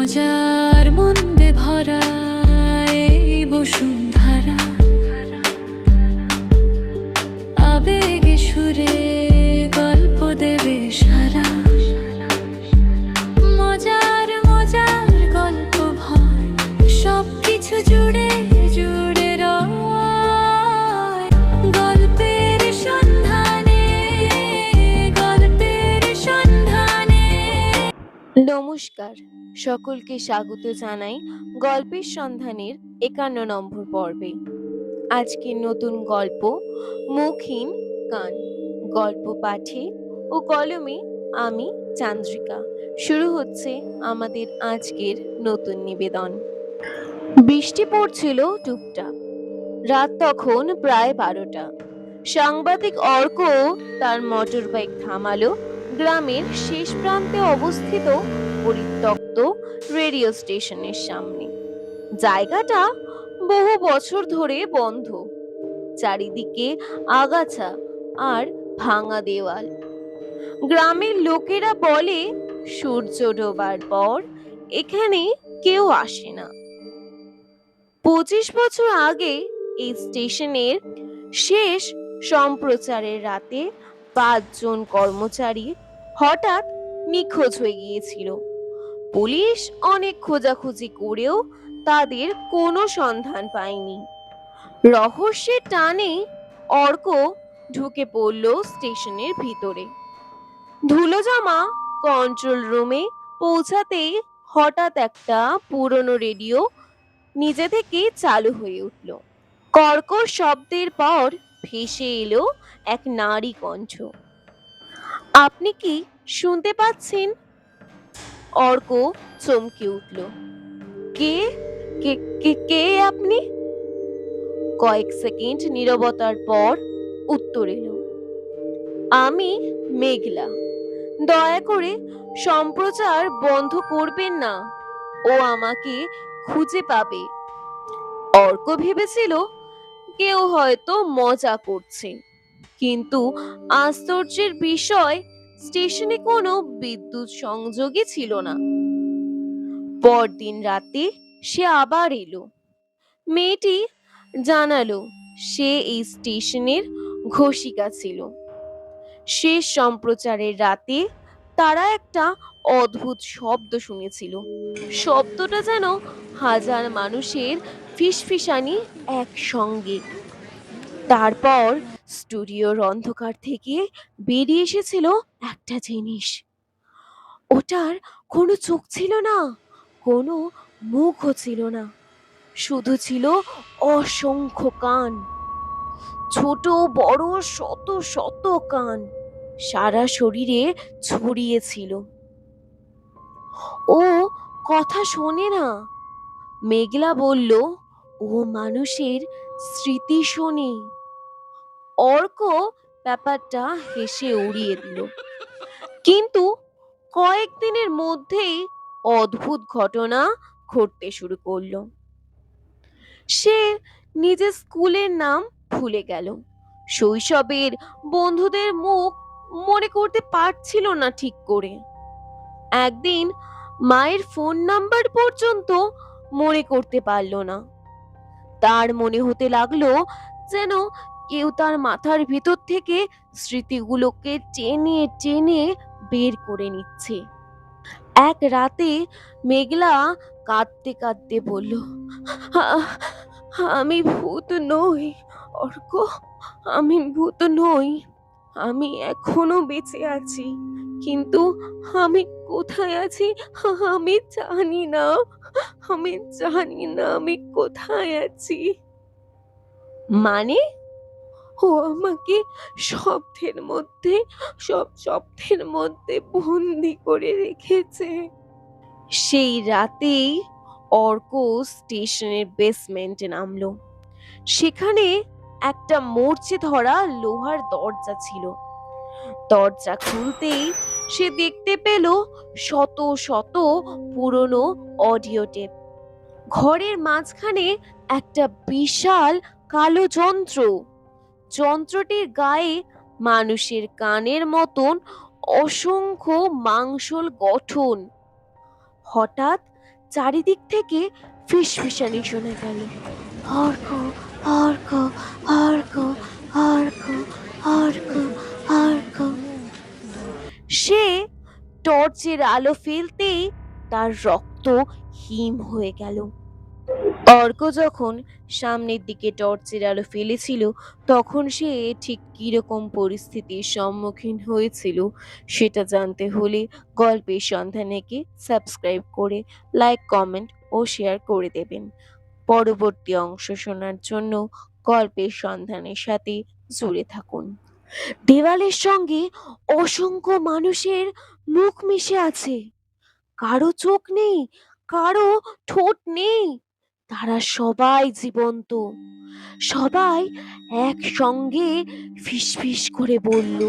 মজার মন্দে ভরা এই বসুন্ধরা, আবেগে সুরে গল্প দেবে সারা। মজার মজার গল্প ভর সবকিছু জুড়ে জুড়ে রয় গল্পের সন্ধানে, গল্পের সন্ধানে। নমস্কার, সকলকে স্বাগত জানাই গল্পের সন্ধানের ৫১ নম্বর পর্বে। আজকের নতুন গল্প মুখহীন কান। গল্প পাঠে ও কলমে আমি চান্দ্রিকা। শুরু হচ্ছে আমাদের আজকের নতুন নিবেদন। বৃষ্টি পড়ছিল টুপটাপ। রাত তখন প্রায় ১২টা। সাংবাদিক অর্ক তার মোটর বাইক থামালো গ্রামের শেষ প্রান্তে অবস্থিত পরিত্যক্ত রেডিও স্টেশনের সামনে। জায়গাটা বহু বছর ধরে বন্ধ, চারিদিকে আগাছা আর ভাঙা দেওয়াল। গ্রামের লোকেরা বলে সূর্য ডোবার পর এখানে কেউ আসে না। ২৫ বছর আগে এই স্টেশনের শেষ সম্প্রচারের রাতে ৫ জন কর্মচারী হঠাৎ নিখোঁজ হয়ে গিয়েছিল। পুলিশ অনেক খোঁজাখুঁজি করেও তাদের কোনো সন্ধান পায়নি। রহস্যের টানে অর্ক ঢুকে পড়ল স্টেশনের ভিতরে। ধুলোজমা কন্ট্রোল রুমে পৌঁছাতেই হঠাৎ একটা পুরনো রেডিও নিজে থেকে চালু হয়ে উঠল। কর্কশ শব্দের পর ভেসে এলো এক নারী কণ্ঠ। আপনি কি শুনতে পাচ্ছেন? অর্ক চমকে উঠল। কে কে কে কে আপনি? কয়েক সেকেন্ড নীরবতার পর উত্তর এলো, আমি মেঘলা। দয়া করে সম্প্রচার বন্ধ করবেন না, ও আমাকে খুঁজে পাবে। অর্ক ভেবেছিল কেউ হয়তো মজা করছে, কিন্তু আশ্চর্যের বিষয় স্টেশনে কোনো বিদ্যুৎ সংযোগই ছিল না। পরদিন রাতে সে আবার এলো। মেয়েটি জানালো সে এই স্টেশনের ঘোষিকা ছিল। শেষ সম্প্রচারের রাতে তারা একটা অদ্ভুত শব্দ শুনেছিল। শব্দটা যেন হাজার মানুষের ফিসফিসানি একসঙ্গে। তারপর স্টুডিওর অন্ধকার থেকে বেরিয়ে এসেছিল একটা জিনিস। ওটার কোনো চোখ ছিল না, কোনো মুখও ছিল না, শুধু ছিল অসংখ্য কান। ছোট বড় শত শত কান সারা শরীরে ছড়িয়েছিল। ও কথা শোনে না, মেঘলা বলল। ও মানুষের স্মৃতি শোনে। অর্ক ব্যাপারটা হেসে উড়িয়ে দিল। কিন্তু কয়েকদিনের মধ্যেই অদ্ভুত ঘটনা ঘটতে শুরু করলো। সে নিজের স্কুলের নাম ভুলে গেল। শৈশবের বন্ধুদের মুখ মনে করতে পারছিল না ঠিক করে। একদিন মায়ের ফোন নাম্বার পর্যন্ত মনে করতে পারল না। তার মনে হতে লাগলো যেন কেউ তার মাথার ভিতর থেকে স্মৃতিগুলোকে টেনে টেনে বের করে নিচ্ছে। এক রাতে মেঘলা কাঁদতে কাঁদতে বলল, আমি ভূত নই অর্ক, আমি ভূত নই। আমি এখনো বেঁচে আছি, কিন্তু আমি কোথায় আছি আমি জানি না। আমি জানি না আমি কোথায় আছি। মানে? ও আমাকে সব শব্দের মধ্যে বন্দি করে রেখেছে। সেই রাতেই অর্ক স্টেশনের বেসমেন্টে নামলো। সেখানে একটা মরচে ধরা লোহার দরজা ছিল। দরজা খুলতেই সে দেখতে পেল শত শত পুরনো অডিও টেপ। ঘরের মাঝখানে একটা বিশাল কালো যন্ত্র। যন্ত্রটির গায়ে মানুষের কানের মতন অসংখ্য মাংসল গঠন। হঠাৎ চারিদিক থেকে ফিসফিসানি শোনা গেল। অর্ক, অর্ক, অর্ক, অর্ক, অর্ক, অর্ক। সে টর্চের আলো ফেলতেই তার রক্ত হিম হয়ে গেল। অর্ক যখন সামনের দিকে টর্চের আলো ফেলেছিল, তখন সে ঠিক কিরকম পরিস্থিতির সম্মুখীন হয়েছিল সেটা জানতে হলে গল্পের সন্ধানেকে সাবস্ক্রাইব করে লাইক, কমেন্ট ও শেয়ার করে দেবেন। পরবর্তী অংশ শোনার জন্য গল্পের সন্ধানের সাথে জুড়ে থাকুন। দেওয়ালের সঙ্গে অসংখ্য মানুষের মুখ মিশে আছে। কারো চোখ নেই, কারো ঠোঁট নেই, তারা সবাই জীবন্ত। সবাই একসঙ্গে ফিসফিস করে বলল,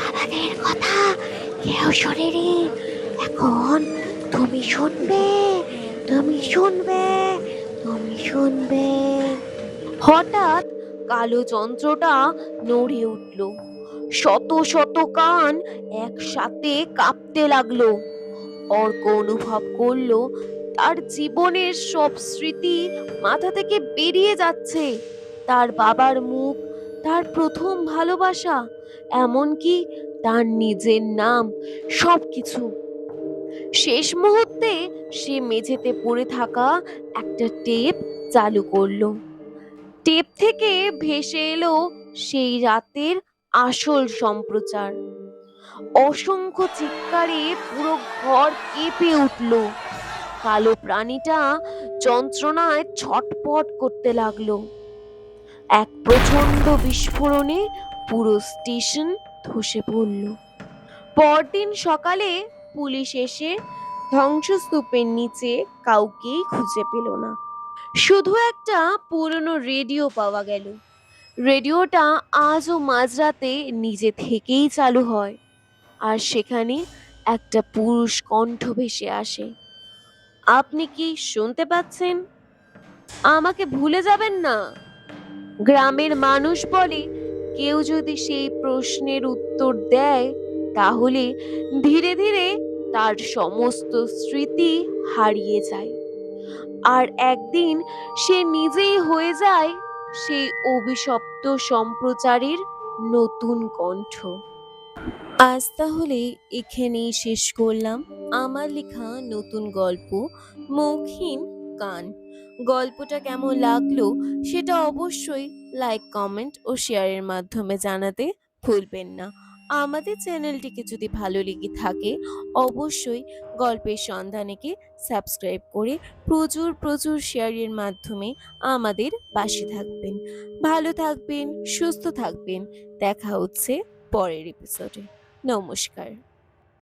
আমাদের কথা কেউ শোনেনি, এখন তুমি শুনবে, তুমি শুনবে, তুমি শুনবে। হঠাৎ কালো যন্ত্রটা নড়ে উঠল। শত শত কান একসাথে কাঁপতে লাগলো। অর্ক অনুভব করলো তার জীবনের সব স্মৃতি মাথা থেকে বেরিয়ে যাচ্ছে। তার বাবার মুখ, তার প্রথম ভালোবাসা, এমনকি তার নিজের নাম, সবকিছু। শেষ মুহূর্তে সে মেঝেতে পড়ে থাকা একটা টেপ চালু করলো। টেপ থেকে ভেসে এলো সেই রাতের আসল সম্প্রচার। অসংখ্য চিৎকারে পুরো ঘর কেঁপে উঠল। কালো প্রাণীটা যন্ত্রণায় ছটপট করতে লাগলো। এক প্রচন্ড বিস্ফোরণে পুরো স্টেশন ধসে পড়ল। পরদিন সকালে পুলিশ এসে ধ্বংসস্তূপের নিচে কাউকেই খুঁজে পেল না। শুধু একটা পুরনো রেডিও পাওয়া গেল। রেডিওটা আজও মাঝরাতে নিজে থেকেই চালু হয়, আর সেখানে একটা পুরুষ কণ্ঠ ভেসে আসে, আপনি কি শুনতে পাচ্ছেন? আমাকে ভুলে যাবেন না। গ্রামের মানুষ বলে, কেউ যদি সেই প্রশ্নের উত্তর দেয়, তাহলে ধীরে ধীরে তার সমস্ত স্মৃতি হারিয়ে যায়, আর একদিন সে নিজেই হয়ে যায় সেই অভিশপ্ত সম্প্রচারের নতুন কণ্ঠ। আজ তাহলে এখানেই শেষ করলাম আমার লেখা নতুন গল্প মৌখিন কান। গল্পটা কেমন লাগলো সেটা অবশ্যই লাইক, কমেন্ট ও শেয়ারের মাধ্যমে জানাতে ভুলবেন না। আমাদের চ্যানেলটিকে যদি ভালো লেগে থাকে, অবশ্যই গল্পের সন্ধানেকে সাবস্ক্রাইব করে প্রচুর প্রচুর শেয়ারের মাধ্যমে আমাদের পাশে থাকবেন। ভালো থাকবেন, সুস্থ থাকবেন। দেখা হচ্ছে পরের এপিসোডে। নমস্কার।